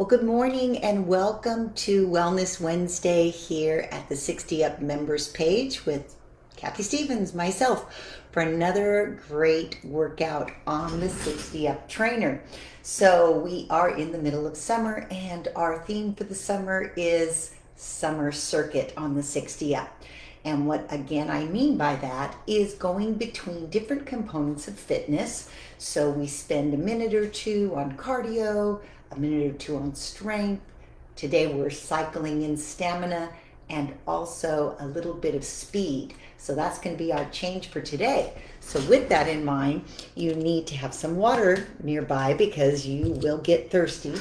Well, good morning and welcome to Wellness Wednesday here at the 60 Up members page with Kathy Stevens, myself, for another great workout on the 60 Up trainer. So we are in the middle of summer and our theme for the summer is Summer Circuit on the 60 Up. And what again I mean by that is going between different components of fitness. So we spend a minute or two on cardio, a minute or two on strength. Today we're cycling in stamina and also a little bit of speed. So that's going to be our change for today. So with that in mind, you need to have some water nearby because you will get thirsty.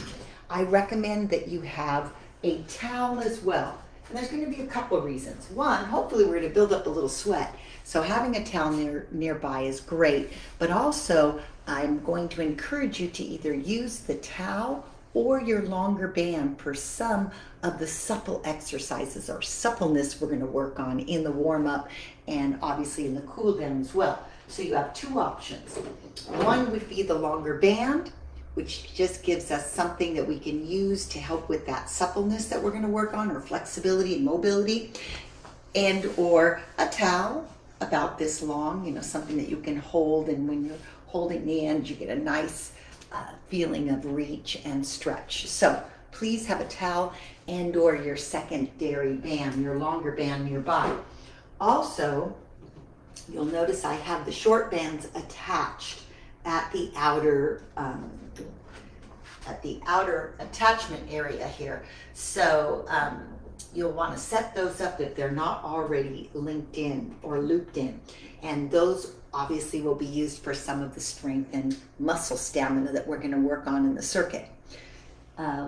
I recommend that you have a towel as well. And there's going to be a couple of reasons. One, hopefully we're going to build up a little sweat. So having a towel nearby is great. But also, I'm going to encourage you to either use the towel or your longer band for some of the supple exercises or suppleness we're going to work on in the warm-up and obviously in the cool down as well. So you have two options. One would be the longer band, which just gives us something that we can use to help with that suppleness that we're going to work on, or flexibility and mobility, and or a towel about this long, something that you can hold, and when you're holding the end, you get a nice feeling of reach and stretch. So please have a towel and or your secondary band, your longer band nearby. Also, you'll notice I have the short bands attached at the outer attachment area here. So you'll want to set those up if they're not already linked in or looped in. And those obviously will be used for some of the strength and muscle stamina that we're going to work on in the circuit.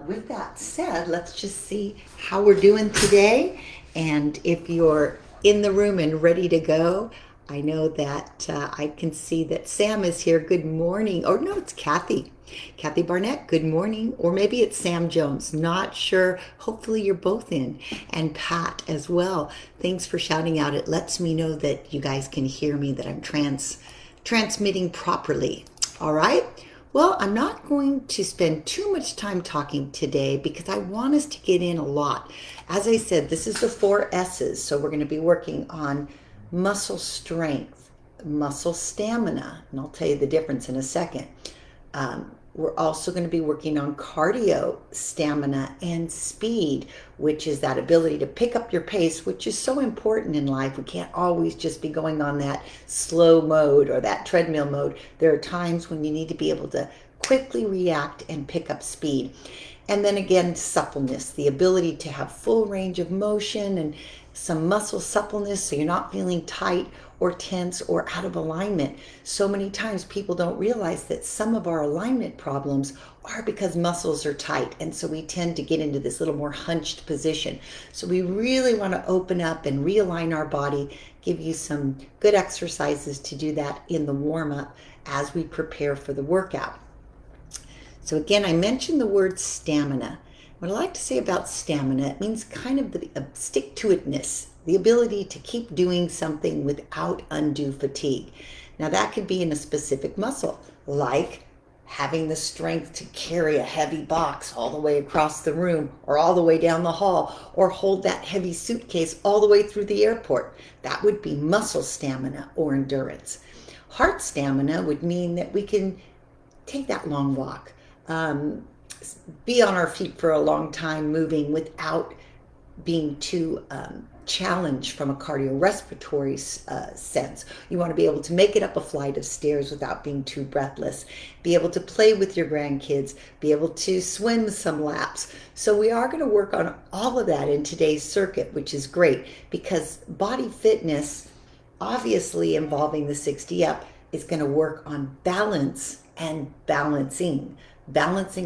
With that said, let's just see how we're doing today. And if you're in the room and ready to go, I know that I can see that Sam is here. Good morning. Or no, it's Kathy. Kathy Barnett, good morning. Or maybe it's Sam Jones. Not sure. Hopefully you're both in. And Pat as well. Thanks for shouting out. It lets me know that you guys can hear me, that I'm transmitting properly. All right. Well, I'm not going to spend too much time talking today because I want us to get in a lot. As I said, this is the 4 S's. So we're going to be working on muscle strength, muscle stamina, and I'll tell you the difference in a second. We're also going to be working on cardio, stamina, and speed, which is that ability to pick up your pace, which is so important in life. We can't always just be going on that slow mode or that treadmill mode. There are times when you need to be able to quickly react and pick up speed. And then again, suppleness, the ability to have full range of motion and some muscle suppleness so you're not feeling tight or tense or out of alignment. So many times people don't realize that some of our alignment problems are because muscles are tight, and so we tend to get into this little more hunched position. So we really want to open up and realign our body, give you some good exercises to do that in the warm-up as we prepare for the workout. So again, I mentioned the word stamina. What I like to say about stamina, it means kind of the stick-to-itness, the ability to keep doing something without undue fatigue. Now that could be in a specific muscle, like having the strength to carry a heavy box all the way across the room or all the way down the hall, or hold that heavy suitcase all the way through the airport. That would be muscle stamina or endurance. Heart stamina would mean that we can take that long walk, be on our feet for a long time moving without being too challenged from a cardiorespiratory sense. You want to be able to make it up a flight of stairs without being too breathless, be able to play with your grandkids, be able to swim some laps. So we are going to work on all of that in today's circuit, which is great because body fitness, obviously involving the 60 Up, is going to work on balance and balancing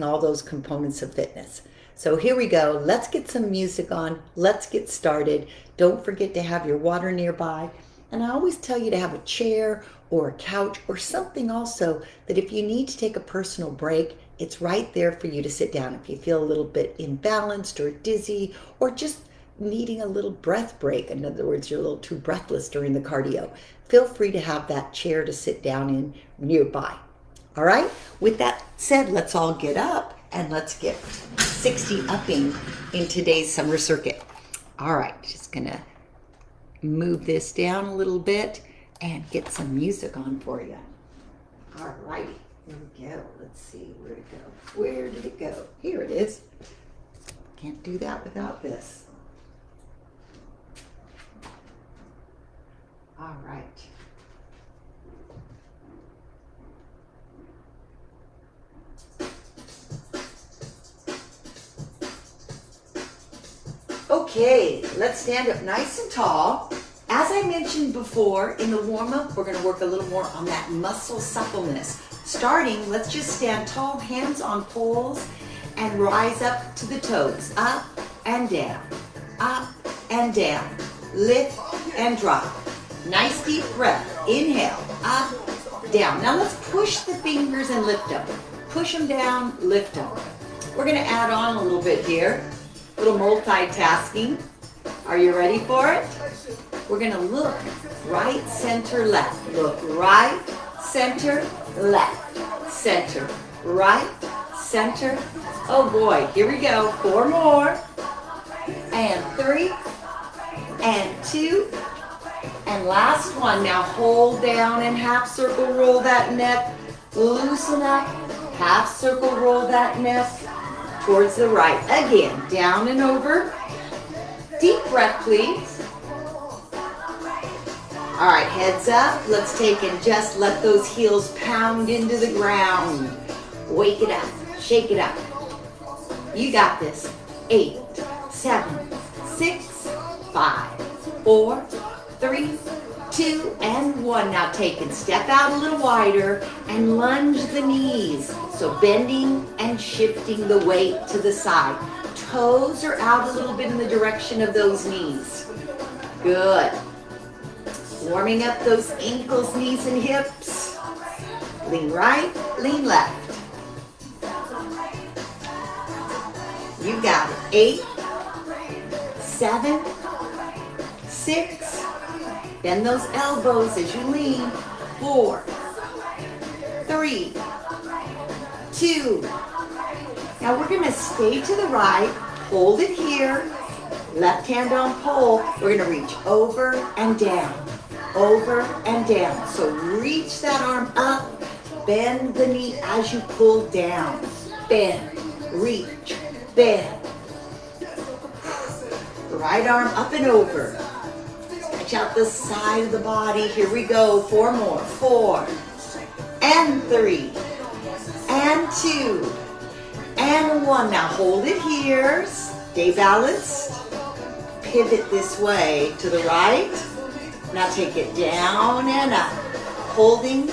all those components of fitness. So here we go. Let's get some music on. Let's get started. Don't forget to have your water nearby. And I always tell you to have a chair or a couch or something also that if you need to take a personal break, it's right there for you to sit down. If you feel a little bit imbalanced or dizzy or just needing a little breath break, in other words, you're a little too breathless during the cardio, feel free to have that chair to sit down in nearby. All right, with that said, let's all get up and let's get 60 upping in today's summer circuit. All right, just gonna move this down a little bit and get some music on for you. All righty, here we go. Let's see, where'd it go? Where did it go? Here it is. Can't do that without this. All right. Okay, let's stand up nice and tall. As I mentioned before, in the warm-up, we're going to work a little more on that muscle suppleness. Starting, let's just stand tall, hands on poles, and rise up to the toes. Up and down, up and down. Lift and drop. Nice deep breath. Inhale, up, down. Now let's push the fingers and lift them. Push them down, lift them. We're going to add on a little bit here. A little multitasking. Are you ready for it? We're going to look right, center, left. Look right, center, left. Center, right, center. Oh boy, here we go. 4 more. And 3. And 2. And last one. Now hold down and half circle roll that neck. Loosen up. Half circle roll that neck towards the right. Again, down and over. Deep breath, please. All right, heads up. Let's take and just let those heels pound into the ground. Wake it up. Shake it up. You got this. 8, 7, 6, 5, 4, 3, 2, and 1. Now take and step out a little wider and lunge the knees. So bending and shifting the weight to the side. Toes are out a little bit in the direction of those knees. Good. Warming up those ankles, knees, and hips. Lean right, lean left. You got it. 8, 7, 6. Bend those elbows as you lean. 4, 3, 2. Now we're going to stay to the right. Hold it here. Left hand on pole. We're going to reach over and down. Over and down. So reach that arm up. Bend the knee as you pull down. Bend. Reach. Bend. Right arm up and over. Stretch out the side of the body. Here we go. 4 more. 4. And 3. And 2. And 1. Now hold it here. Stay balanced. Pivot this way to the right. Now take it down and up. Holding.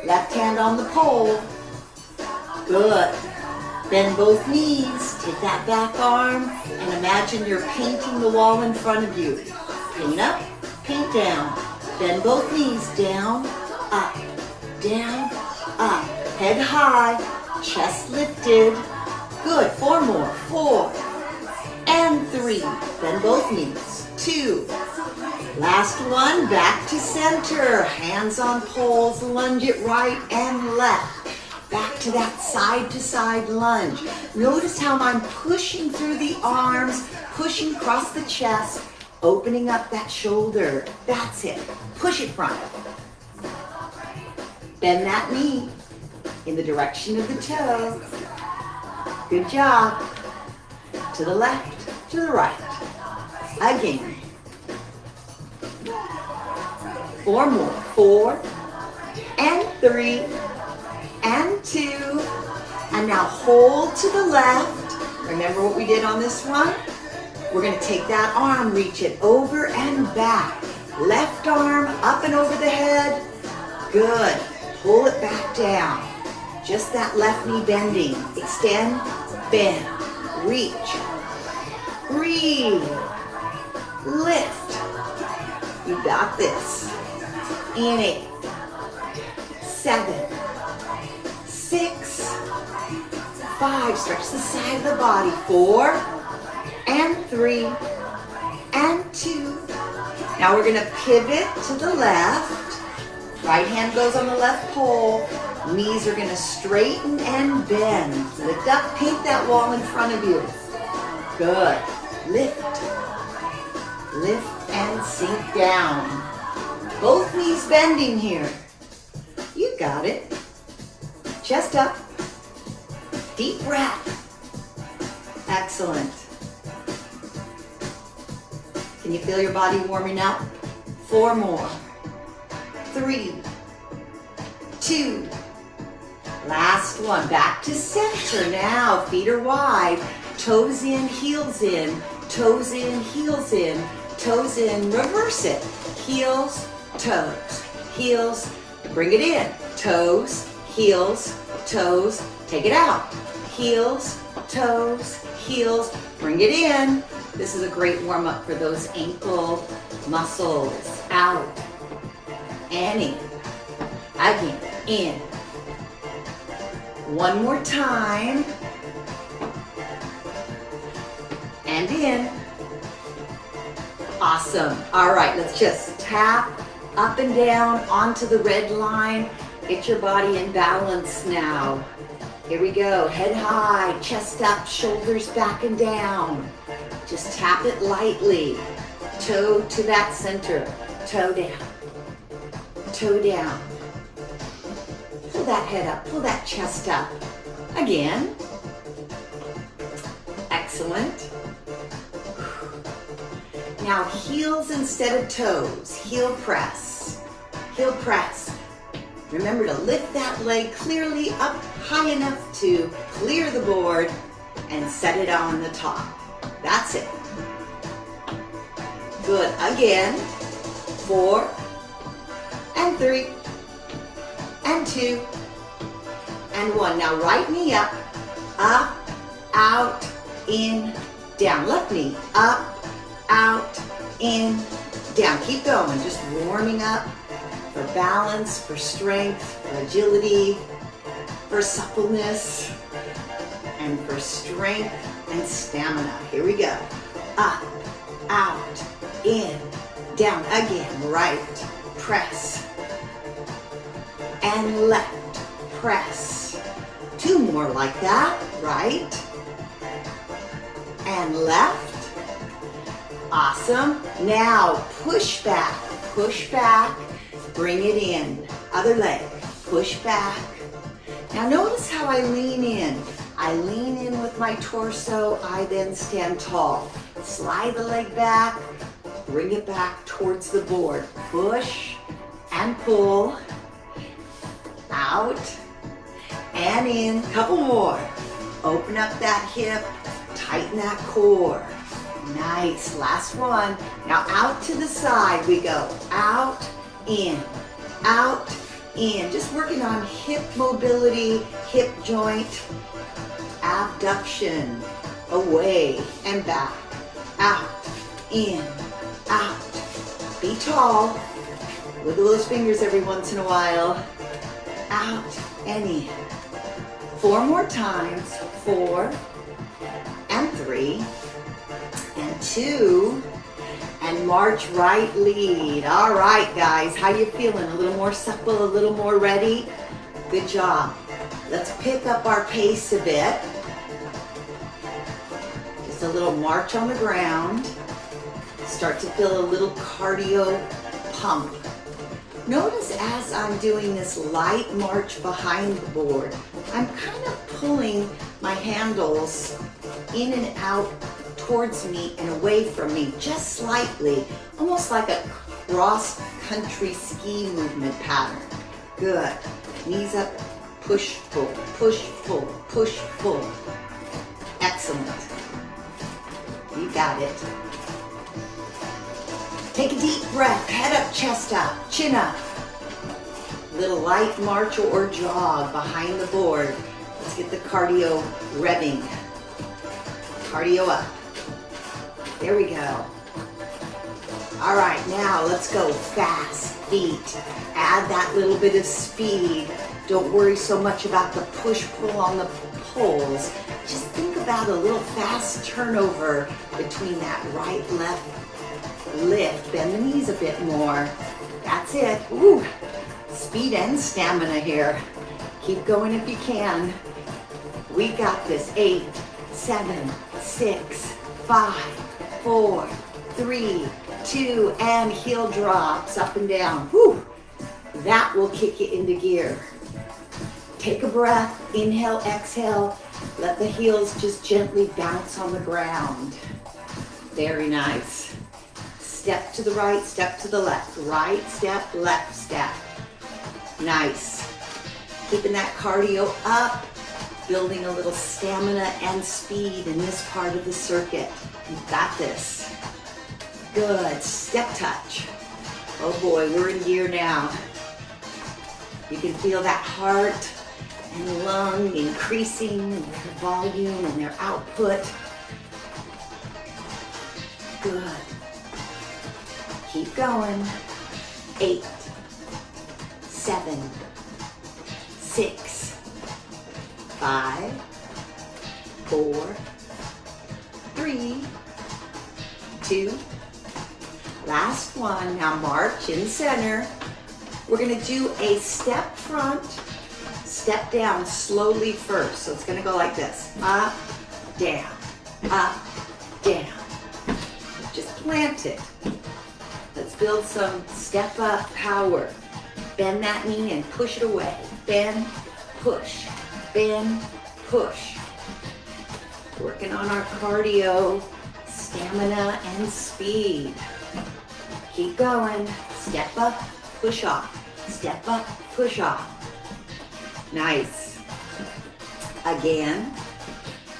Left hand on the pole. Good. Bend both knees. Take that back arm and imagine you're painting the wall in front of you. Paint up, paint down. Bend both knees. Down, up, down, up. Head high, chest lifted. Good. 4 more. 4. And 3. Bend both knees. 2. Last one. Back to center. Hands on poles. Lunge it right and left. Back to that side-to-side lunge. Notice how I'm pushing through the arms, pushing across the chest, opening up that shoulder. That's it. Push it front. Bend that knee in the direction of the toe. Good job. To the left, to the right. Again. 4 more. 4 and 3. And 2, and now hold to the left. Remember what we did on this one? We're going to take that arm, reach it over and back. Left arm up and over the head. Good. Pull it back down. Just that left knee bending. Extend, bend, reach, breathe, lift. You got this. In 8, 7, 6, 5, stretch the side of the body. 4 and 3 and 2. Now we're going to pivot to the left. Right hand goes on the left pole. Knees are gonna straighten and bend. Lift up, paint that wall in front of you. Good. Lift. Lift and sink down. Both knees bending here. You got it. Chest up. Deep breath. Excellent. Can you feel your body warming up? 4 more. 3, 2, last one. Back to center now. Feet are wide. Toes in, heels in. Toes in, heels in. Toes in. Reverse it. Heels, toes. Heels. Bring it in. Toes, heels, toes. Take it out. Heels, toes, heels. Bring it in. This is a great warm-up for those ankle muscles. Out and in. Again, in. One more time. And in. Awesome. All right, let's just tap up and down onto the red line. Get your body in balance now. Here we go. Head high, chest up, shoulders back and down. Just tap it lightly. Toe to that center. Toe down. Toe down. Pull that head up. Pull that chest up. Again. Excellent. Now heels instead of toes. Heel press. Heel press. Remember to lift that leg clearly up high enough to clear the board and set it on the top. That's it. Good. Again. 4 and 3 and 2 and 1. Now right knee up, out, in, down. Left knee up, out, in, down. Keep going. Just warming up for balance, for strength, for agility, for suppleness, and for strength and stamina. Here we go. Up, out, in, down. Again, right, press, and left, press. 2 more like that. Right, and left. Awesome. Now push back, bring it in. Other leg, push back. Now notice how I lean in. I lean in with my torso, I then stand tall. Slide the leg back, bring it back towards the board. Push and pull. Out and in. Couple more. Open up that hip, tighten that core. Nice. Last one. Now out to the side we go. Out, in, Just working on hip mobility, hip joint, abduction, away and back. Out, in, out. Be tall. Wiggle those fingers every once in a while. Out and in. 4 more times. 4 and 3 and 2 and march right lead. All right, guys, how you feeling? A little more supple, a little more ready? Good job. Let's pick up our pace a bit. Just a little march on the ground. Start to feel a little cardio pump. Notice as I'm doing this light march behind the board, I'm kind of pulling my handles in and out towards me and away from me, just slightly, almost like a cross-country ski movement pattern. Good. Knees up, push, pull, push, pull, push, pull. Excellent. You got it. Take a deep breath, head up, chest up, chin up. Little light march or jog behind the board. Let's get the cardio revving. Cardio up. There we go. All right, now let's go fast feet. Add that little bit of speed. Don't worry so much about the push-pull on the poles. Just think about a little fast turnover between that right-left lift. Bend the knees a bit more. That's it. Ooh, speed and stamina here. Keep going if you can. We got this. 8, 7, 6, 5, 4, 3, 2, and heel drops up and down. Whew. That will kick you into gear. Take a breath, inhale, exhale. Let the heels just gently bounce on the ground. Very nice. Step to the right, step to the left. Right step, left step. Nice. Keeping that cardio up, building a little stamina and speed in this part of the circuit. You got this. Good. Step touch. Oh boy, we're in gear now. You can feel that heart and lung increasing in their volume and their output. Good. Keep going. 8, 7, 6, 5, 4, 3, 2. Last one. Now march in center. We're going to do a step front, step down slowly first. So it's going to go like this. Up, down, up, down. Just plant it. Let's build some step up power. Bend that knee and push it away. Bend, push, bend, push. Working on our cardio, stamina, and speed. Keep going. Step up, push off. Step up, push off. Nice. Again.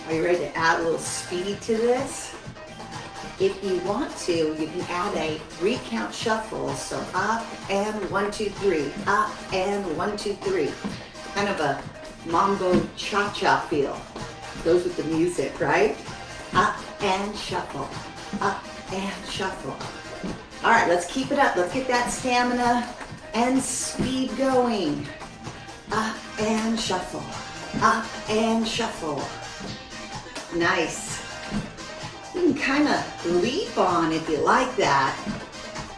Are you ready to add a little speed to this? If you want to, you can add a 3-count shuffle. So up and 1, 2, 3. Up and 1, 2, 3. Kind of a mambo cha-cha feel. Goes with the music, right? Up and shuffle. Up and shuffle. All right, let's keep it up. Let's get that stamina and speed going. Up and shuffle. Up and shuffle. Nice. You can kind of leap on if you like that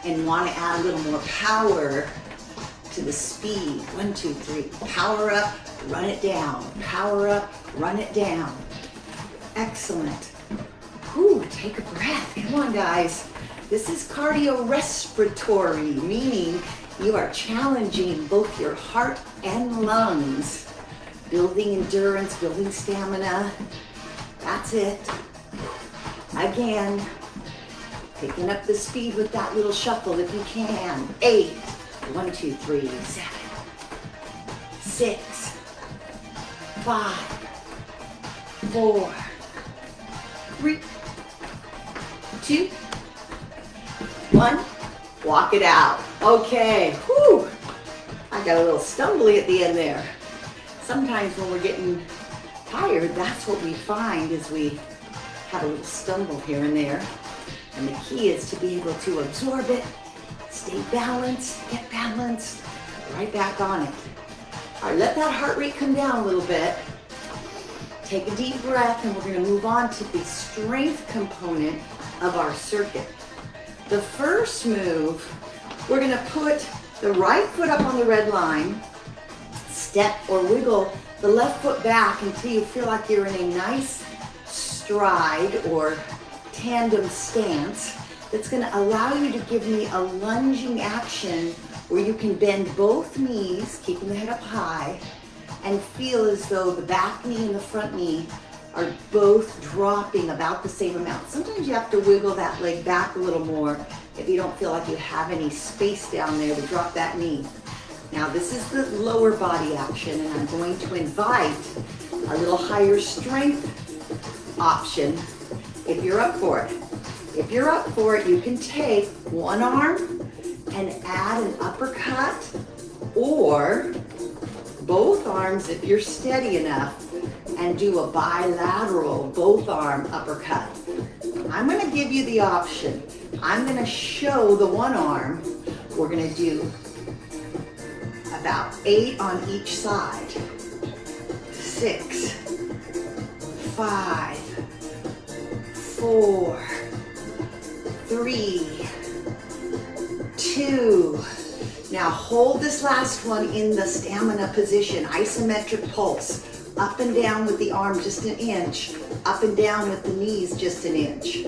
and want to add a little more power to the speed. 1, 2, 3. Power up, run it down. Power up, run it down. Excellent. Ooh, take a breath. Come on, guys. This is cardiorespiratory, meaning you are challenging both your heart and lungs. Building endurance, building stamina. That's it. Again, picking up the speed with that little shuffle if you can. 8, 1, 2, 3, 7, 6, 5, 4, 3, 2, 1. Walk it out. Okay. Whew. I got a little stumbly at the end there. Sometimes when we're getting tired, that's what we find is we have a little stumble here and there. And the key is to be able to absorb it, stay balanced, get balanced, right back on it. All right, let that heart rate come down a little bit. Take a deep breath and we're going to move on to the strength component of our circuit. The first move, we're going to put the right foot up on the red line, step or wiggle the left foot back until you feel like you're in a nice stride or tandem stance that's going to allow you to give me a lunging action where you can bend both knees, keeping the head up high, and feel as though the back knee and the front knee are both dropping about the same amount. Sometimes you have to wiggle that leg back a little more if you don't feel like you have any space down there to drop that knee. Now this is the lower body action, and I'm going to invite a little higher strength option if you're up for it. If you're up for it, you can take one arm and add an uppercut, or both arms if you're steady enough and do a bilateral both arm uppercut. I'm going to give you the option. I'm going to show the one arm. We're going to do about 8 on each side. 6, 5, 4, 3, 2. Now hold this last one in the stamina position, isometric pulse. Up and down with the arm just an inch. Up and down with the knees just an inch.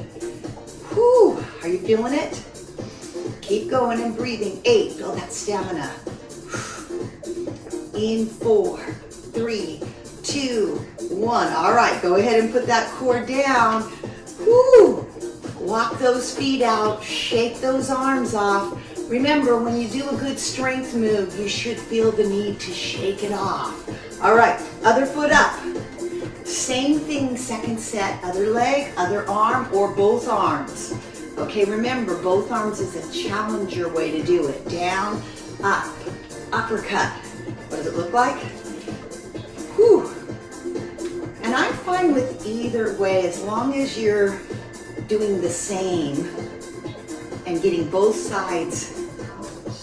Whew, are you feeling it? Keep going and breathing. 8, build that stamina. In 4, 3, 2, 1. All right, go ahead and put that core down. Whew. Walk those feet out, shake those arms off. Remember, when you do a good strength move, you should feel the need to shake it off. All right, other foot up. Same thing, second set, other leg, other arm, or both arms. Okay, remember, both arms is a challenger way to do it. Down, up, uppercut. What does it look like? Whew. And I'm fine with either way as long as you're doing the same and getting both sides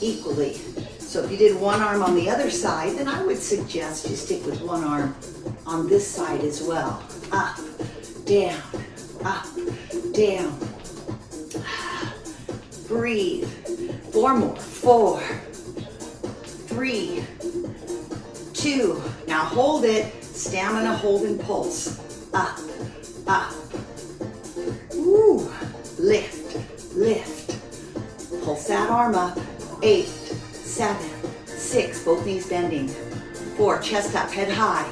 equally. So if you did one arm on the other side, then I would suggest you stick with one arm on this side as well. Up, down, up, down. Breathe. 4 more. 4, 3, 2. Now hold it. Stamina, hold and pulse. Up, up. Woo. Lift, lift. Pulse that arm up. 8, 7, 6. Both knees bending. 4, chest up, head high.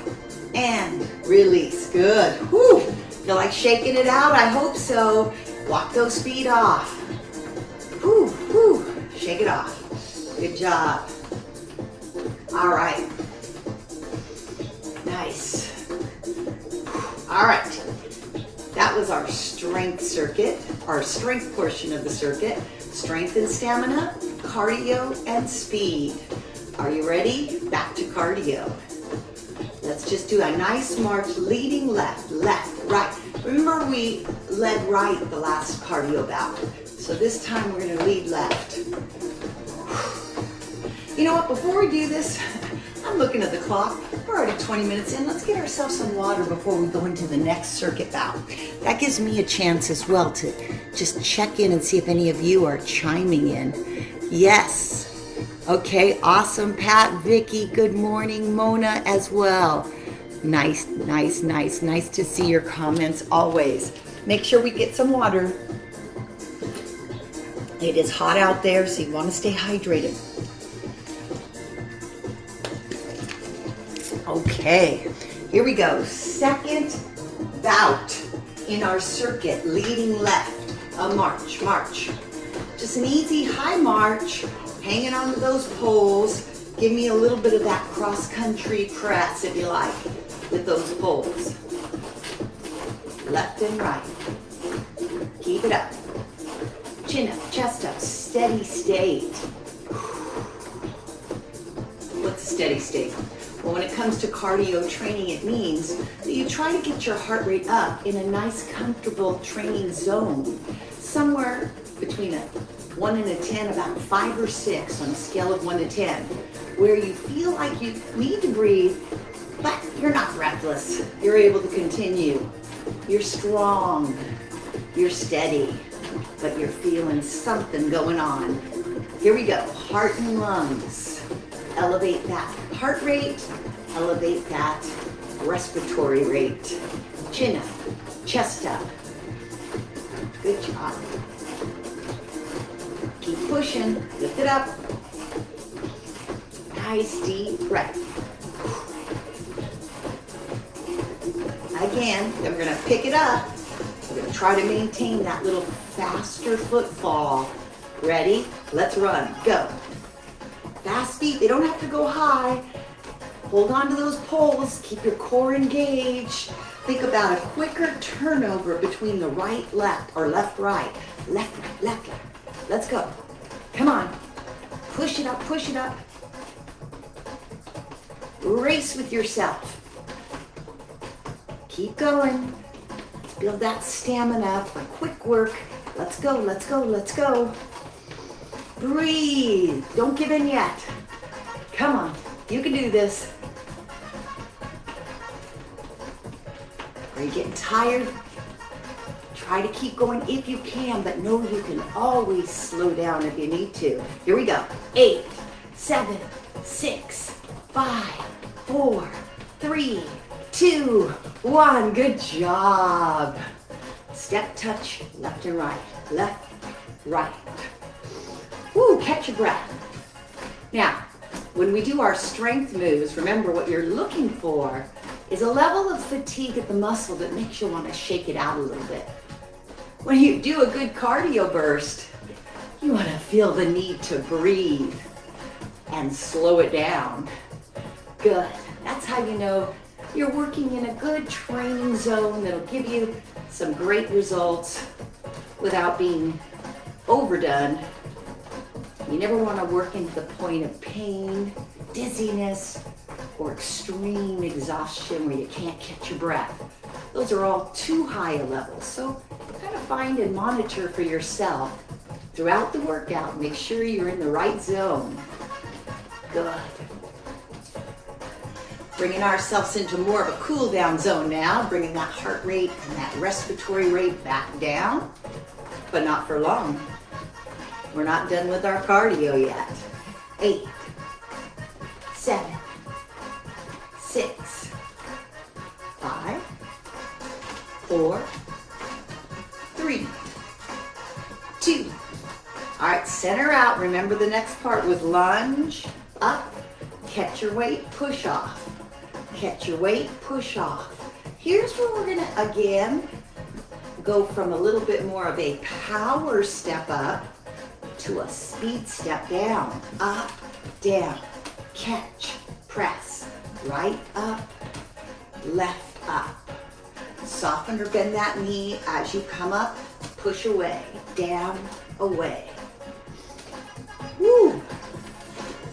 And release. Good. Woo. Feel like shaking it out? I hope so. Walk those feet off. Whew, whew. Shake it off. Good job. All right. Nice. All right. That was our strength circuit, our strength portion of the circuit. Strength and stamina, cardio and speed. Are you ready? Back to cardio. Let's just do a nice march, leading left, left, right. Remember we led right the last cardio bout. So this time we're gonna lead left. You know what, before we do this, I'm looking at the clock. We're already 20 minutes in. Let's get ourselves some water before we go into the next circuit bout. That gives me a chance as well to just check in and see if any of you are chiming in. Yes. Okay, awesome. Pat, Vicky, good morning. Mona as well. Nice, nice, nice. Nice to see your comments always. Make sure we get some water. It is hot out there, so you want to stay hydrated. Okay, here we go. Second bout in our circuit, leading left. A march, march. Just an easy high march, hanging onto those poles. Give me a little bit of that cross-country press, if you like, with those poles. Left and right. Keep it up. Chin up, chest up, steady state. What's a steady state? Well, when it comes to cardio training, it means that you try to get your heart rate up in a nice, comfortable training zone. Somewhere between a 1 and a 10, about 5 or 6 on a scale of 1 to 10, where you feel like you need to breathe, but you're not breathless. You're able to continue. You're strong. You're steady, but you're feeling something going on. Here we go. Heart and lungs. Elevate that heart rate, elevate that respiratory rate. Chin up, chest up. Good job. Keep pushing, lift it up. Nice deep breath. Again, then we're gonna pick it up. We're gonna try to maintain that little faster footfall. Ready? Let's run, go. Fast feet, they don't have to go high. Hold on to those poles, keep your core engaged. Think about a quicker turnover between the right, left, or left, right. Left, right, left, right. Let's go. Come on. Push it up, push it up. Race with yourself. Keep going. Build that stamina for quick work. Let's go, let's go, let's go. Breathe. Don't give in yet. Come on. You can do this. Are you getting tired? Try to keep going if you can, but know you can always slow down if you need to. Here we go. 8, 7, 6, 5, 4, 3, 2, 1. Good job. Step touch, left and right, left, right. Woo, catch your breath. Now, when we do our strength moves, remember what you're looking for is a level of fatigue at the muscle that makes you want to shake it out a little bit. When you do a good cardio burst, you want to feel the need to breathe and slow it down. Good. That's how you know you're working in a good training zone that'll give you some great results without being overdone. You never want to work into the point of pain, dizziness, or extreme exhaustion where you can't catch your breath. Those are all too high a level. So kind of find and monitor for yourself throughout the workout. Make sure you're in the right zone. Good. Bringing ourselves into more of a cool down zone now, bringing that heart rate and that respiratory rate back down, but not for long. We're not done with our cardio yet. 8, 7, 6, 5, 4, 3, 2. All right, center out. Remember the next part with lunge, up, catch your weight, push off. Catch your weight, push off. Here's where we're gonna, again, go from a little bit more of a power step up to a speed step down. Up, down, catch, press, right up, left up. Soften or bend that knee as you come up, push away, down, away. Woo!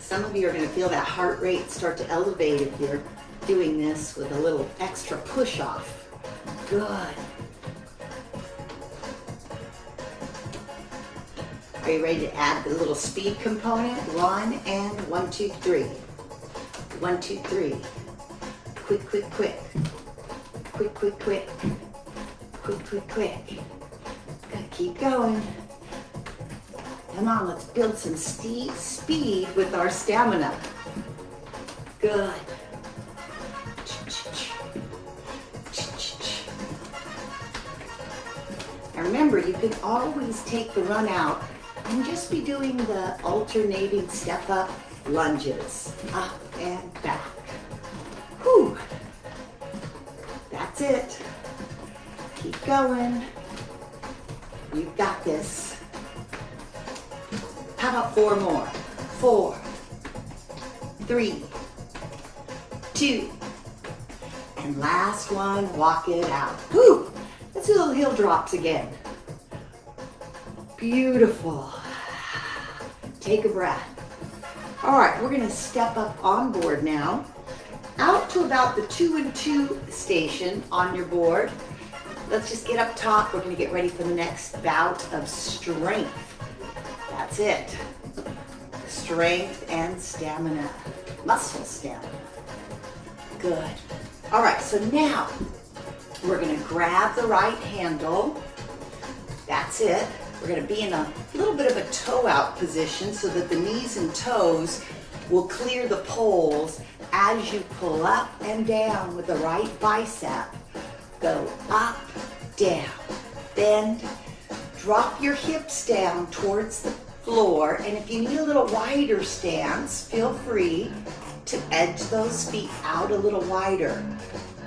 Some of you are going to feel that heart rate start to elevate if you're doing this with a little extra push off. Good. Are you ready to add the little speed component? 1 and 1, 2, 3. 1, 2, 3. Quick, quick, quick. Quick, quick, quick. Quick, quick, quick. Gotta keep going. Come on, let's build some speed with our stamina. Good. And remember, you can always take the run out and just be doing the alternating step up lunges, up and back. Whew. That's it. Keep going. You've got this. How about 4 more? 4, 3, 2, and last one, walk it out. Whew. Let's do little heel drops again. Beautiful. Take a breath. All right, we're gonna step up on board now, out to about the 2 and 2 station on your board. Let's just get up top. We're gonna get ready for the next bout of strength. That's it. Strength and stamina, muscle stamina. Good. All right, so now we're gonna grab the right handle. That's it. We're gonna be in a little bit of a toe out position so that the knees and toes will clear the poles as you pull up and down with the right bicep. Go up, down, bend, drop your hips down towards the floor, and if you need a little wider stance, feel free to edge those feet out a little wider.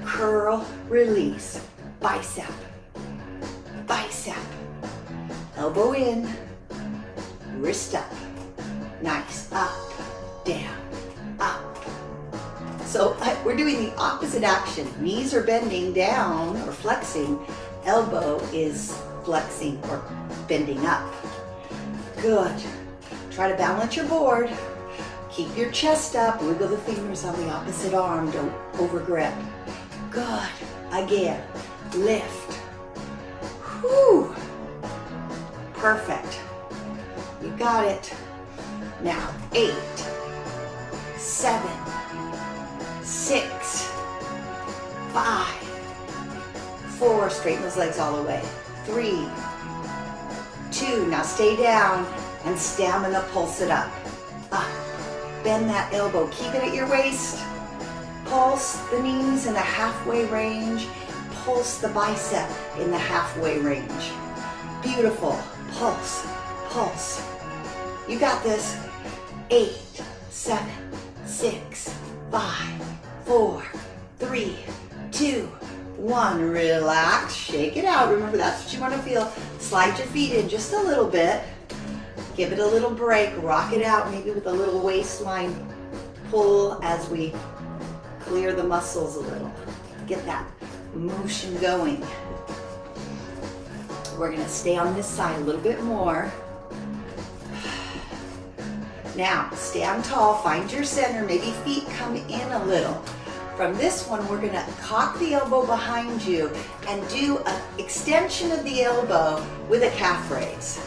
Curl, release, bicep, bicep, elbow in, wrist up, nice, up, down, up. So we're doing the opposite action. Knees are bending down or flexing, elbow is flexing or bending up. Good. Try to balance your board. Keep your chest up. Wiggle the fingers on the opposite arm. Don't overgrip. Good. Again. Lift. Whew. Perfect. You got it. Now, 8, 7, 6, 5, 4. Straighten those legs all the way. 3, 2. Now stay down and stamina, pulse it up. Up, bend that elbow. Keep it at your waist. Pulse the knees in a halfway range. Pulse the bicep in the halfway range. Beautiful. Pulse, pulse. You got this. 8, 7, 6, 5, 4, 3, 2, 1. Relax. Shake it out. Remember, that's what you want to feel. Slide your feet in just a little bit. Give it a little break. Rock it out, maybe with a little waistline pull as we clear the muscles a little. Get that motion going. We're going to stay on this side a little bit more. Now, stand tall, find your center, maybe feet come in a little. From this one, we're going to cock the elbow behind you and do an extension of the elbow with a calf raise.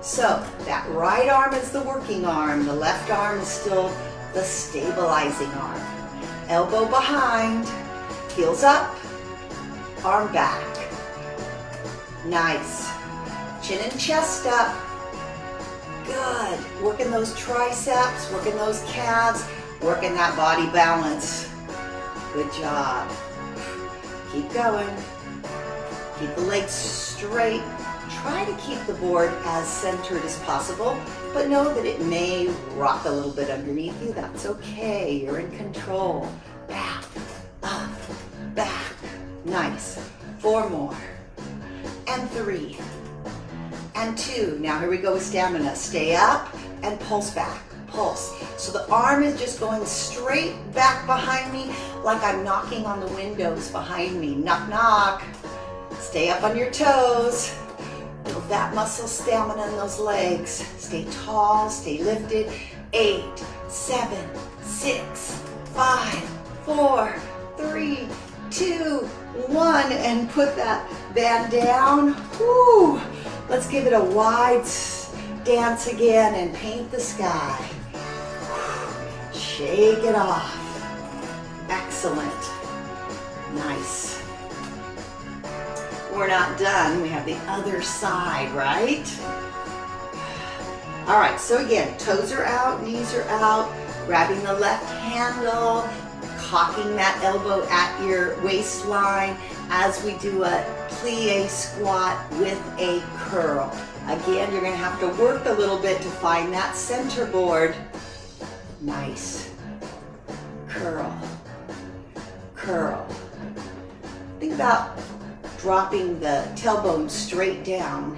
So, that right arm is the working arm, the left arm is still the stabilizing arm. Elbow behind, heels up, arm back. Nice. Chin and chest up. Good. Working those triceps, working those calves, working that body balance. Good job. Keep going. Keep the legs straight. Try to keep the board as centered as possible, but know that it may rock a little bit underneath you. That's okay. You're in control. Back, up, back. Nice. 4 more. And 3. And 2. Now here we go with stamina. Stay up and pulse back. Pulse. So the arm is just going straight back behind me like I'm knocking on the windows behind me. Knock, knock. Stay up on your toes. Build that muscle stamina in those legs. Stay tall, stay lifted. 8, 7, 6, 5, 4, 3, 2, 1. And put that band down. Woo! Let's give it a wide dance again and paint the sky. Shake it off. Excellent. Nice. We're not done. We have the other side, right? All right, so again, toes are out, knees are out, grabbing the left handle, cocking that elbow at your waistline as we do a plie squat with a curl. Again, you're going to have to work a little bit to find that center board. Nice. Curl. Curl. Think about dropping the tailbone straight down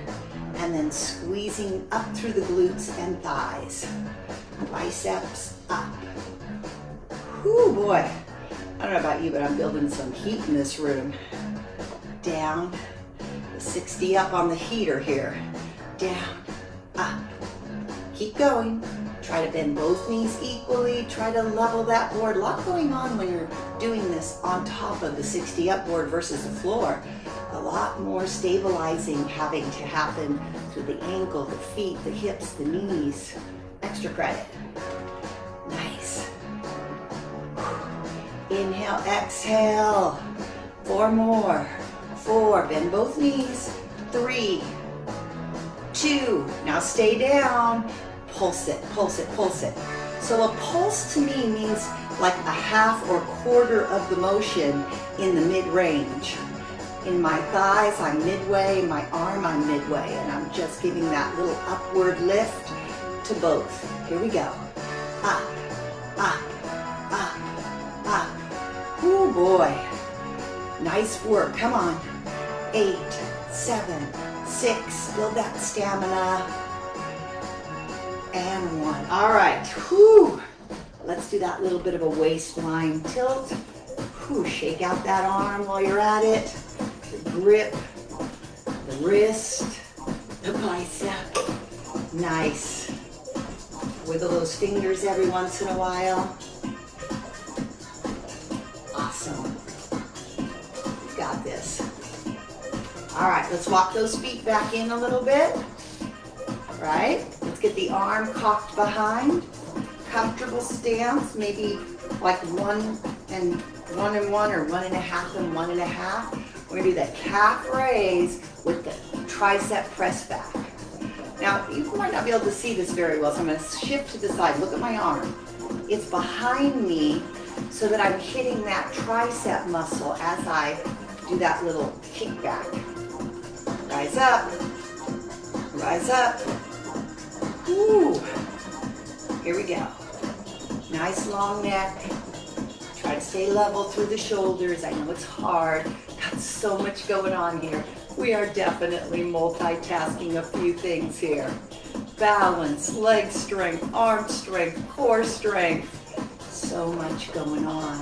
and then squeezing up through the glutes and thighs. Biceps up. Whoo, boy. I don't know about you, but I'm building some heat in this room. Down. 60 up on the heater here. Down, up. Keep going. Try to bend both knees equally. Try to level that board. A lot going on when you're doing this on top of the 60 up board versus the floor. A lot more stabilizing having to happen through the ankle, the feet, the hips, the knees. Extra credit. Nice. Inhale, exhale. 4 more. 4, bend both knees. 3, 2, now stay down. Pulse it, pulse it, pulse it. So a pulse to me means like a half or quarter of the motion in the mid-range. In my thighs, I'm midway. In my arm, I'm midway. And I'm just giving that little upward lift to both. Here we go. Up, up, up, up. Oh boy. Nice work. Come on. 8, 7, 6. Build that stamina. And 1. All right. Whew. Let's do that little bit of a waistline tilt. Whew. Shake out that arm while you're at it. The grip, the wrist, the bicep. Nice. Wiggle those fingers every once in a while. Awesome. You got this. All right, let's walk those feet back in a little bit. Right? Let's get the arm cocked behind. Comfortable stance, maybe like 1 and 1 and 1 or 1.5 and 1.5. We're gonna do that calf raise with the tricep press back. Now, you might not be able to see this very well, so I'm going to shift to the side. Look at my arm. It's behind me so that I'm hitting that tricep muscle as I do that little kickback. Rise up. Rise up. Woo. Here we go. Nice long neck. Try to stay level through the shoulders. I know it's hard. Got so much going on here. We are definitely multitasking a few things here. Balance, leg strength, arm strength, core strength. So much going on.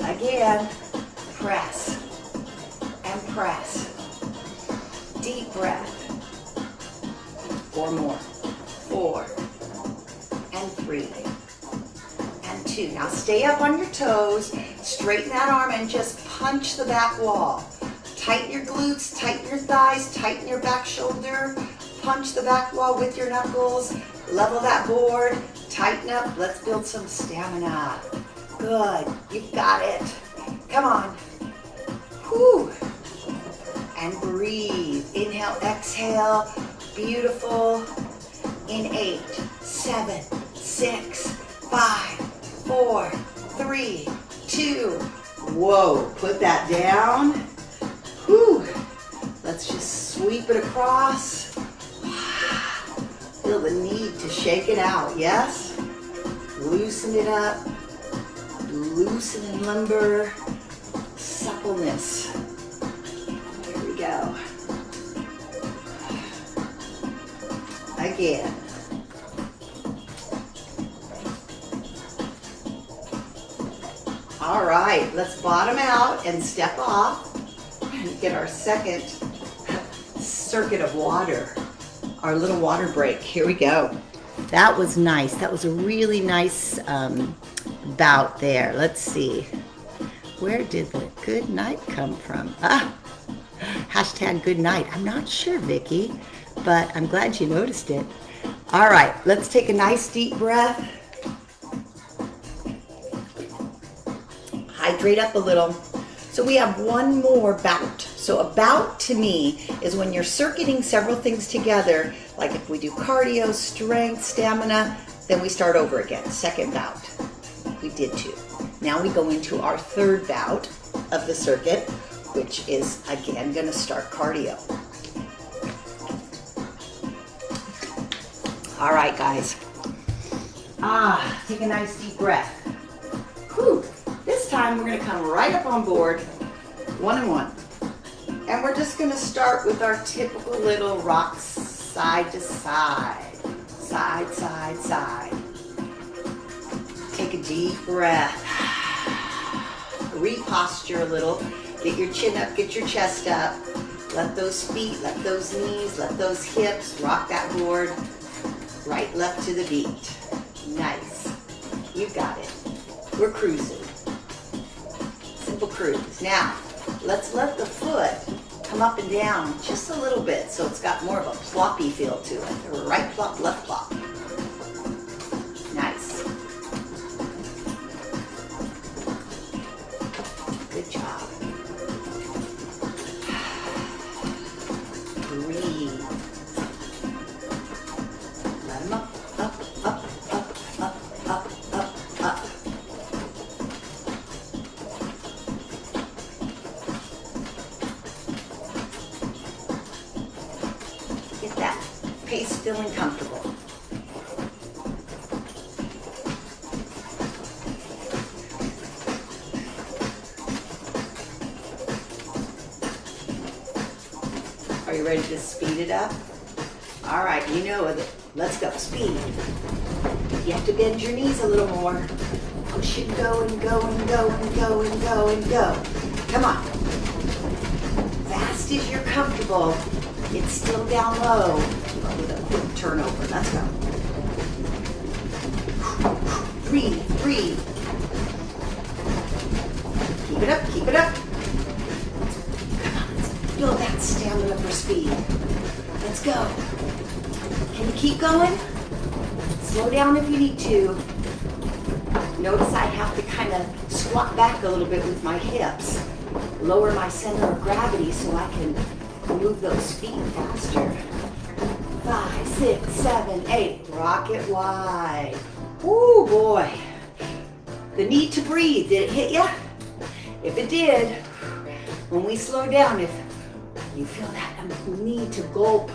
Again, press and press. Deep breath. 4 more. 4 and 3 and 2. Now stay up on your toes. Straighten that arm and just punch the back wall. Tighten your glutes, tighten your thighs, tighten your back shoulder. Punch the back wall with your knuckles. Level that board. Tighten up. Let's build some stamina. Good. You've got it. Come on. Whew. And breathe. Inhale, exhale. Beautiful. In 8, 7, 6, 5, 4, 3, 2. Whoa. Put that down. Whew. Let's just sweep it across. Feel the need to shake it out, yes? Loosen it up. Loosen and limber. Suppleness. Here we go. Again. All right, let's bottom out and step off and get our second circuit of water, our little water break. Here we go. That was nice. That was a really nice bout there. Let's see. Where did the good night come from? Hashtag good night. I'm not sure, Vicki, but I'm glad you noticed it. All right, let's take a nice deep breath. Hydrate up a little. So we have one more bout. So a bout to me is when you're circuiting several things together, like if we do cardio, strength, stamina, then we start over again. Second bout. We did 2. Now we go into our third bout of the circuit, which is again going to start cardio. All right, guys. Take a nice deep breath. Whew. This time we're going to come right up on board, 1 and 1. And we're just going to start with our typical little rocks side to side. Side, side, side. Take a deep breath. Reposture a little. Get your chin up, get your chest up. Let those feet, let those knees, let those hips rock that board. Right, left to the beat. Nice. You got it. We're cruising. Simple cruise. Now, let's let the foot come up and down just a little bit so it's got more of a ploppy feel to it. Right plop, left plop. Nice. Good job. Breathe. Let them up, up, up, up, up, up, up, up. Get that pace feeling comfortable. Are you ready to speed it up? All right, you know it. Let's go, speed. You have to bend your knees a little more. Push and go and go and go and go and go and go. Come on. Fast as you're comfortable. It's still down low with a quick turnover. Let's go. Breathe, breathe. Keep it up, keep it up. Come on, let's build that stamina for speed. Let's go. Can you keep going? Slow down if you need to. Notice I have to kind of squat back a little bit with my hips. Lower my center of gravity so I can move those feet faster. 5, 6, 7, 8. Rock it wide. Ooh, boy. The need to breathe, did it hit ya? If it did, when we slow down, if you feel that need to gulp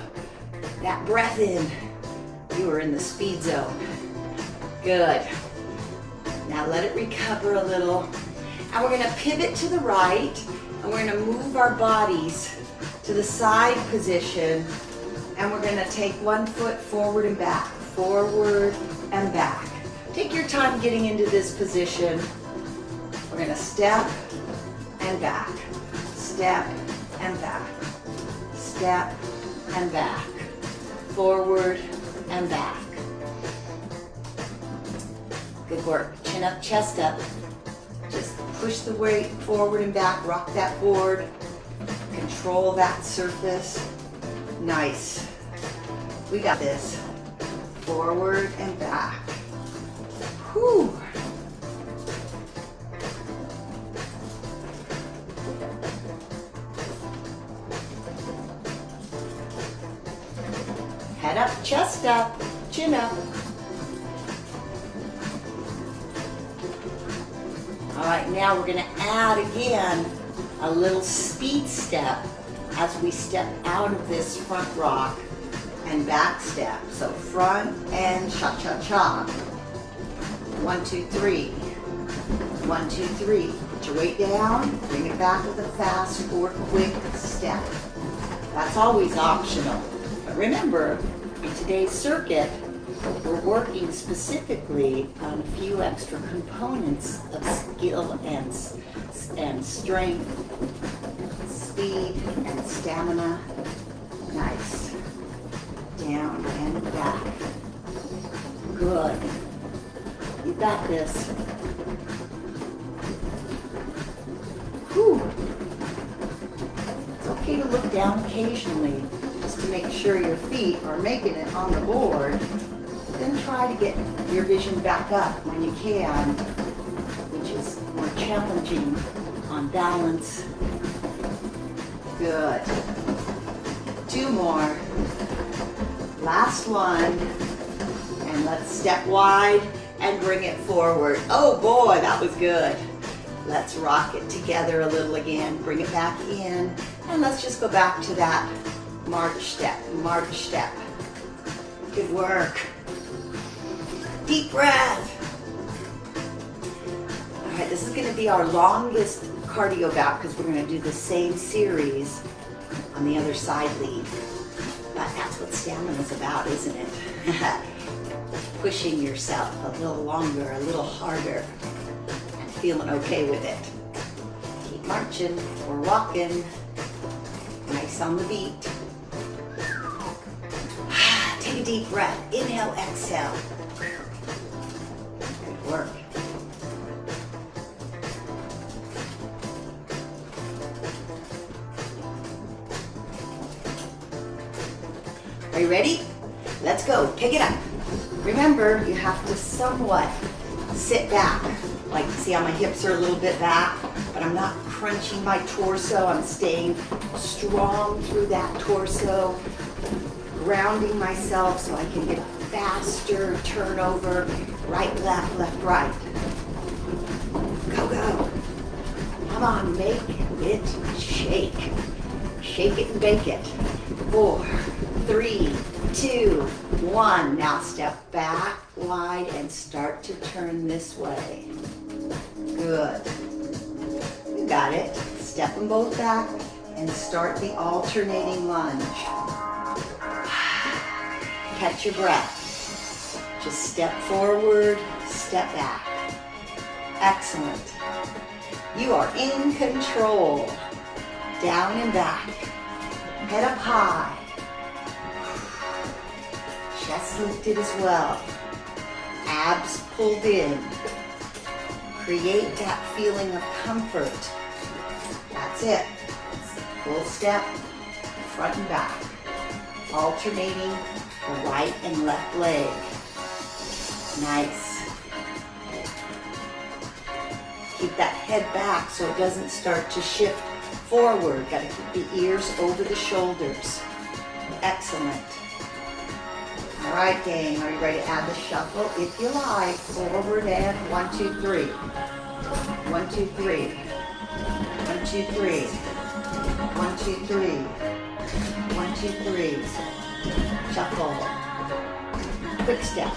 that breath in, you are in the speed zone. Good. Now let it recover a little. And we're gonna pivot to the right, and we're gonna move our bodies to the side position, and we're gonna take one foot forward and back, forward and back. Take your time getting into this position. We're gonna step and back, step and back, step and back, forward and back. Good work. Chin up, chest up. Just push the weight forward and back, rock that board, control that surface. Nice. We got this. Forward and back. Whew. Head up, chest up, chin up. All right, now we're gonna add again a little speed step as we step out of this front rock and back step. So front and cha-cha-cha. 1, 2, 3. 1, 2, 3. Put your weight down, bring it back with a fast or quick step. That's always optional. But remember, in today's circuit, we're working specifically on a few extra components of skill and strength, speed and stamina. Nice. Down and back. Good. You got this. Whew. It's okay to look down occasionally just to make sure your feet are making it on the board. Then try to get your vision back up when you can, which is more challenging on balance. Good. 2 more. Last one. And let's step wide and bring it forward. Oh boy, that was good. Let's rock it together a little again. Bring it back in. And let's just go back to that march step, march step. Good work. Deep breath. All right, this is going to be our longest cardio bout because we're going to do the same series on the other side lead. But that's what stamina is about, isn't it? Pushing yourself a little longer, a little harder, and feeling okay with it. Keep marching or walking. Nice on the beat. Take a deep breath. Inhale, exhale. Good work. Are you ready? Let's go. Pick it up. Remember, you have to somewhat sit back. Like, see how my hips are a little bit back, but I'm not crunching my torso. I'm staying strong through that torso, grounding myself so I can get a faster turnover. Right, left, left, right. Go, go. Come on, make it shake. Shake it and bake it. 4, 3, 2, 1. Now step back wide and start to turn this way. Good. You got it. Step them both back and start the alternating lunge. Catch your breath. Just step forward, step back. Excellent. You are in control. Down and back. Head up high. Chest lifted as well. Abs pulled in. Create that feeling of comfort. That's it. Full step, front and back. Alternating the right and left leg. Nice. Keep that head back so it doesn't start to shift Forward, gotta keep the ears over the shoulders. Excellent. All right, gang, are you ready to add the shuffle? If you like, forward and 1, 2, 3. 1, 2, 3. 1, 2, 3. 1, 2, 3. 1, 2, 3. Shuffle. Quick step.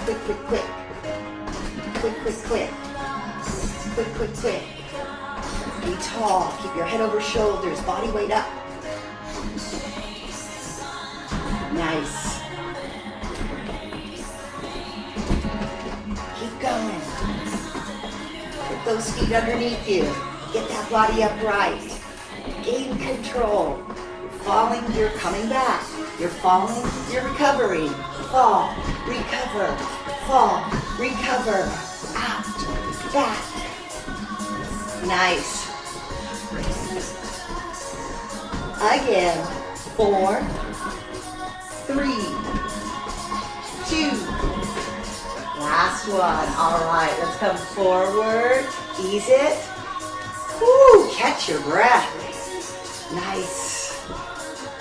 Quick, quick, quick. Quick, quick, quick. Quick, quick, quick. Be tall. Keep your head over shoulders. Body weight up. Nice. Keep going. Put those feet underneath you. Get that body upright. Gain control. You're falling, you're coming back. You're falling, you're recovering. Fall, recover, fall, recover. Out, back. Nice. Again. 4, 3, 2. Last one. All right, let's come forward. Ease it. Woo, catch your breath. Nice.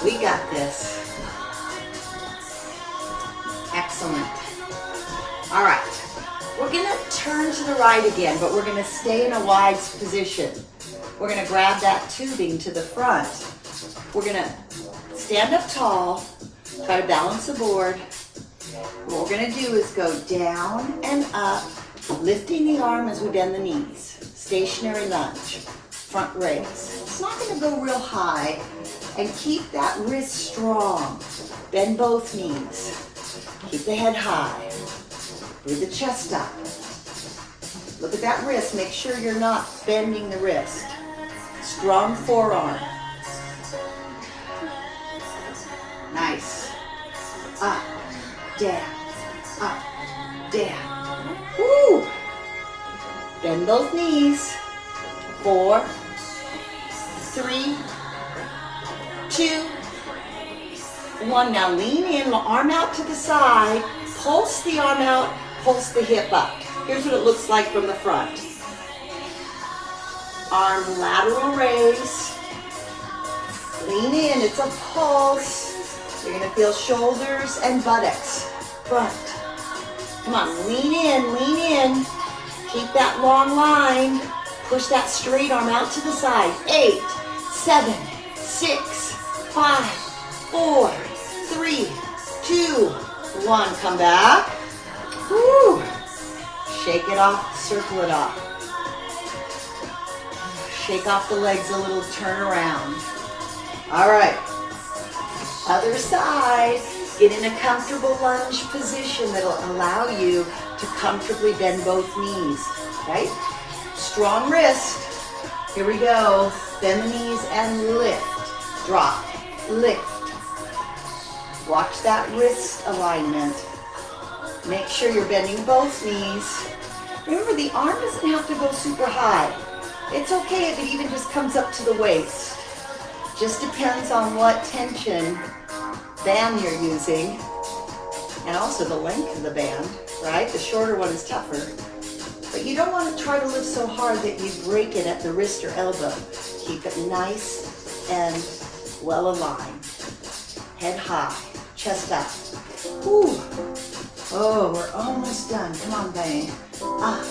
We got this. Excellent. All right. We're going to turn to the right again, but we're going to stay in a wide position. We're going to grab that tubing to the front. We're going to stand up tall, try to balance the board. What we're going to do is go down and up, lifting the arm as we bend the knees. Stationary lunge, front raise. It's not going to go real high, and keep that wrist strong. Bend both knees. Keep the head high. Breathe the chest up. Look at that wrist. Make sure you're not bending the wrist. Strong forearm. Nice. Up, down, up, down. Woo! Bend both knees. 4, 3, 2, 1. Now lean in, arm out to the side. Pulse the arm out, pulse the hip up. Here's what it looks like from the front. Arm lateral raise. Lean in, it's a pulse. You're gonna feel shoulders and buttocks. Front. Come on, lean in, lean in. Keep that long line. Push that straight arm out to the side. 8, 7, 6, 5, 4, 3, 2, 1. Come back. Woo. Shake it off, circle it off. Shake off the legs a little, turn around. All right. Other side. Get in a comfortable lunge position that'll allow you to comfortably bend both knees. Okay? Strong wrist. Here we go. Bend the knees and lift. Drop. Lift. Watch that wrist alignment. Make sure you're bending both knees. Remember, the arm doesn't have to go super high. It's okay if it even just comes up to the waist. Just depends on what tension band you're using, and also the length of the band, right? The shorter one is tougher. But you don't want to try to lift so hard that you break it at the wrist or elbow. Keep it nice and well aligned. Head high, chest up. Whew. Oh, we're almost done. Come on, bang. Up,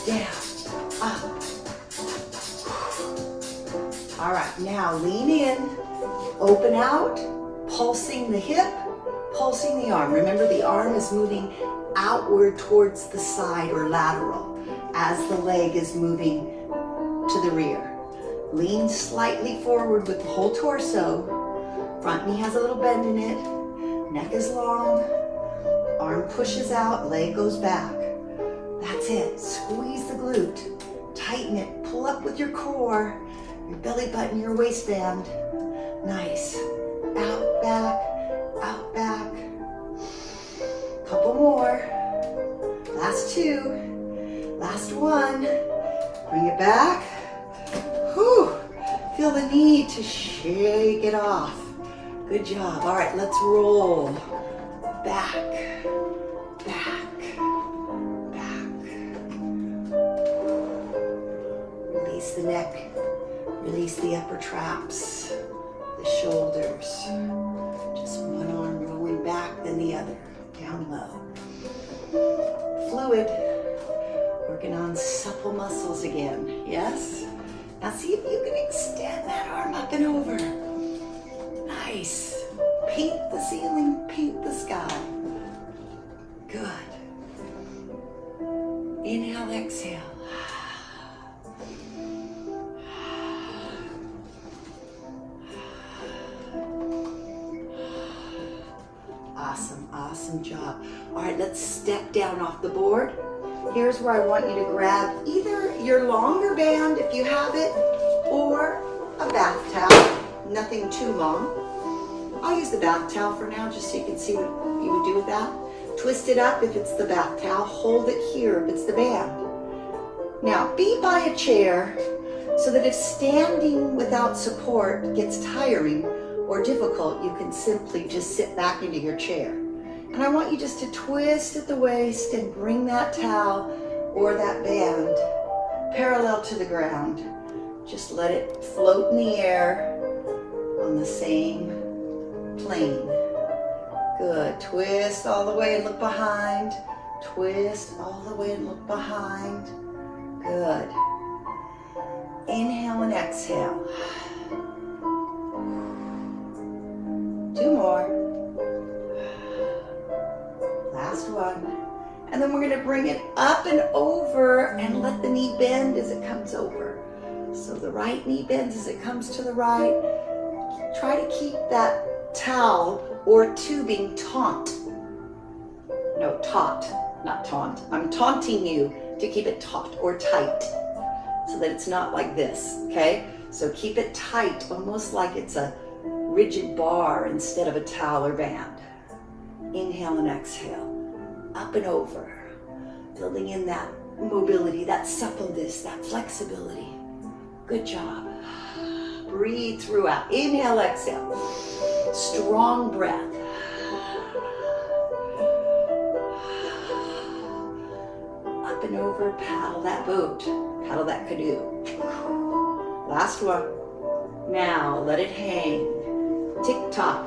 down, up. All right, now lean in, open out, pulsing the hip, pulsing the arm. Remember, the arm is moving outward towards the side or lateral as the leg is moving to the rear. Lean slightly forward with the whole torso. Front knee has a little bend in it. Neck is long. Arm pushes out, leg goes back. That's it. Squeeze the glute. Tighten it. Pull up with your core, your belly button, your waistband. Nice. Out, back, out, back. Couple more. Last 2. Last 1. Bring it back. Whew. Feel the need to shake it off. Good job. All right, let's roll. Back, back, back. Release the neck. upper traps, the shoulders. Just one arm rolling back, then the other, down low. Fluid, working on supple muscles again, yes? Now see if you can extend that arm up and over. Nice. Paint the ceiling, paint the sky. Good. Inhale, exhale. Awesome, awesome job. All right, let's step down off the board. Here's where I want you to grab either your longer band, if you have it, or a bath towel. Nothing too long. I'll use the bath towel for now, just so you can see what you would do with that. Twist it up if it's the bath towel. Hold it here if it's the band. Now, be by a chair so that if standing without support gets tiring or difficult, you can simply just sit back into your chair. And I want you just to twist at the waist and bring that towel or that band parallel to the ground. Just let it float in the air on the same plane. Good. Twist all the way and look behind. Twist all the way and look behind. Good. Inhale and exhale. 2 more. Last one. And then we're going to bring it up and over and let the knee bend as it comes over. So the right knee bends as it comes to the right. Try to keep that towel or tubing taut. No, taut, not taunt. I'm taunting you to keep it taut or tight so that it's not like this, okay? So keep it tight, almost like it's a rigid bar instead of a towel or band. Inhale and exhale. Up and over, building in that mobility, that suppleness, that flexibility. Good job. Breathe throughout. Inhale, exhale. Strong breath. Up and over, paddle that boat, paddle that canoe. Last one. Now let it hang. Tick tock.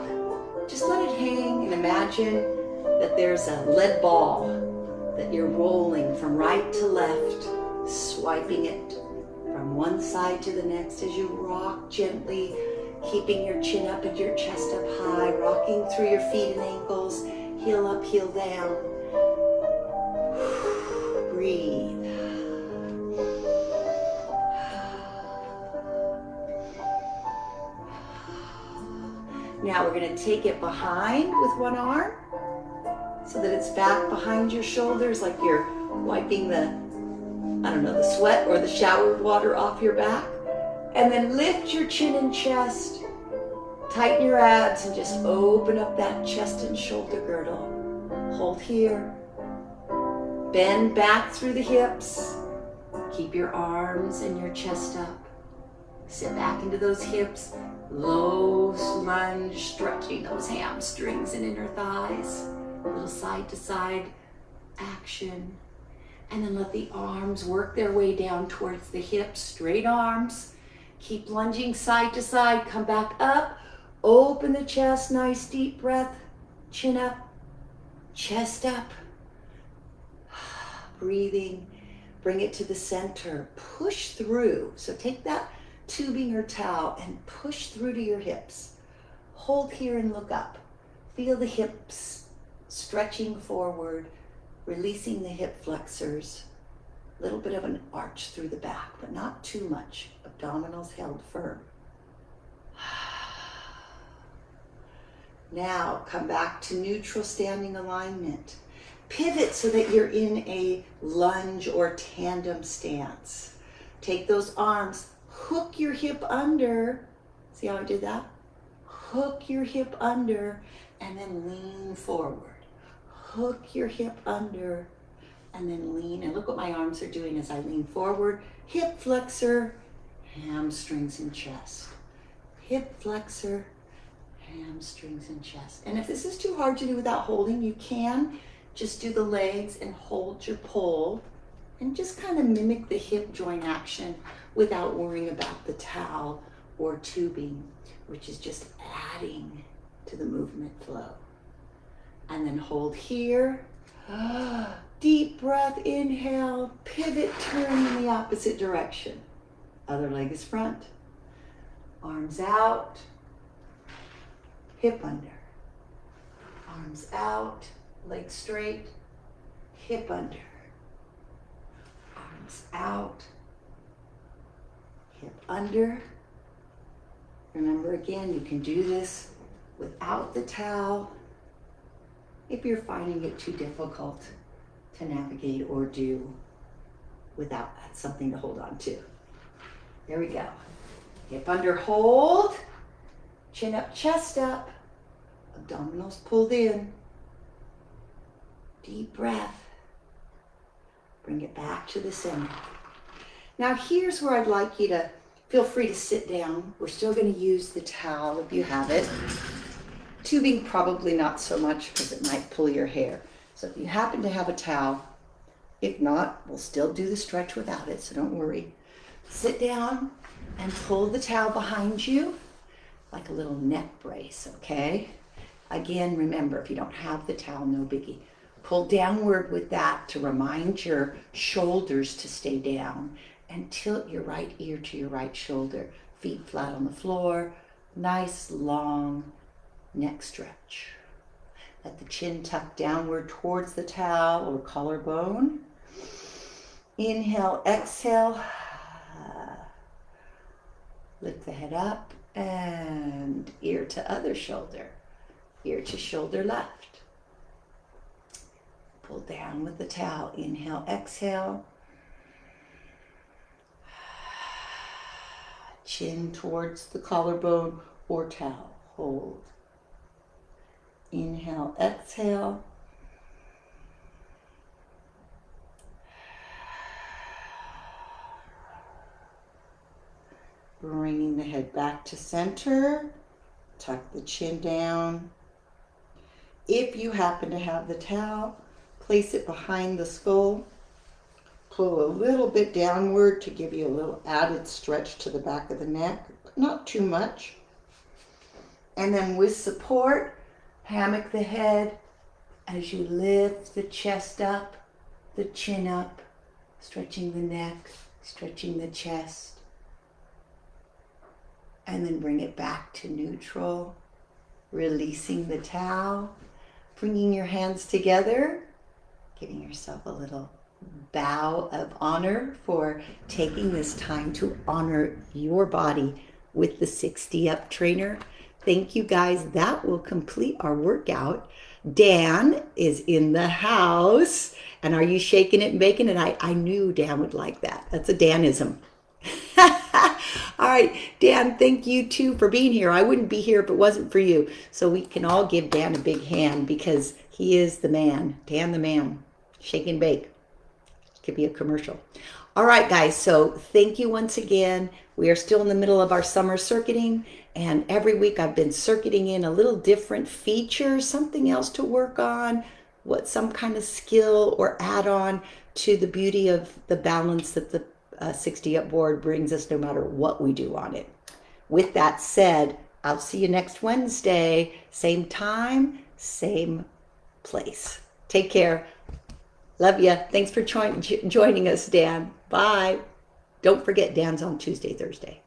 Just let it hang and imagine that there's a lead ball that you're rolling from right to left, swiping it from one side to the next as you rock gently, keeping your chin up and your chest up high, rocking through your feet and ankles, heel up, heel down. Breathe. Now we're going to take it behind with one arm so that it's back behind your shoulders like you're wiping the sweat or the shower water off your back. And then lift your chin and chest, tighten your abs, and just open up that chest and shoulder girdle. Hold here. Bend back through the hips. Keep your arms and your chest up. Sit back into those hips. Low lunge, stretching those hamstrings and inner thighs. A little side to side action. And then let the arms work their way down towards the hips. Straight arms. Keep lunging side to side. Come back up. Open the chest. Nice deep breath. Chin up. Chest up. Breathing. Bring it to the center. Push through. So take that tubing or towel and push through to your hips. Hold here and look up. Feel the hips stretching forward, releasing the hip flexors. A little bit of an arch through the back, but not too much. Abdominals held firm. Now come back to neutral standing alignment. Pivot so that you're in a lunge or tandem stance. Take those arms, hook your hip under. See how I did that? Hook your hip under and then lean forward. Hook your hip under and then lean. And look what my arms are doing as I lean forward. Hip flexor, hamstrings and chest. Hip flexor, hamstrings and chest. And if this is too hard to do without holding, you can just do the legs and hold your pole and just kind of mimic the hip joint action without worrying about the towel or tubing, which is just adding to the movement flow. And then hold here. Deep breath, inhale, pivot, turn in the opposite direction. Other leg is front. Arms out, hip under. Arms out, legs straight, hip under. Arms out, hip under. Remember again, you can do this without the towel if you're finding it too difficult to navigate or do without something to hold on to. There we go. Hip under, hold. Chin up, chest up. Abdominals pulled in. Deep breath. Bring it back to the center. Now here's where I'd like you to feel free to sit down. We're still going to use the towel if you have it. Tubing probably not so much because it might pull your hair. So if you happen to have a towel, if not, we'll still do the stretch without it, so don't worry. Sit down and pull the towel behind you like a little neck brace, okay? Again, remember, if you don't have the towel, no biggie. Pull downward with that to remind your shoulders to stay down, and tilt your right ear to your right shoulder. Feet flat on the floor. Nice long neck stretch. Let the chin tuck downward towards the towel or collarbone. Inhale, exhale. Lift the head up and ear to other shoulder. Ear to shoulder left. Pull down with the towel. Inhale, exhale. Chin towards the collarbone or towel. Hold. Inhale, exhale. Bringing the head back to center. Tuck the chin down. If you happen to have the towel, place it behind the skull. Pull a little bit downward to give you a little added stretch to the back of the neck. Not too much. And then with support, hammock the head as you lift the chest up, the chin up, stretching the neck, stretching the chest. And then bring it back to neutral, releasing the towel, bringing your hands together, giving yourself a little bow of honor for taking this time to honor your body with the 60 Up Trainer. Thank you guys. That will complete our workout. Dan is in the house. And are you shaking it and baking it? I knew Dan would like that. That's a Danism. All right, Dan, thank you too for being here. I wouldn't be here if it wasn't for you. So we can all give Dan a big hand because he is the man. Dan the man. Shake and bake. Could be a commercial. All right, guys. So thank you once again. We are still in the middle of our summer circuiting. And every week I've been circuiting in a little different feature, something else to work on, some kind of skill or add-on to the beauty of the balance that the 60 Up board brings us no matter what we do on it. With that said, I'll see you next Wednesday. Same time, same place. Take care. Love ya. Thanks for joining us, Dan. Bye. Don't forget, Dan's on Tuesday, Thursday.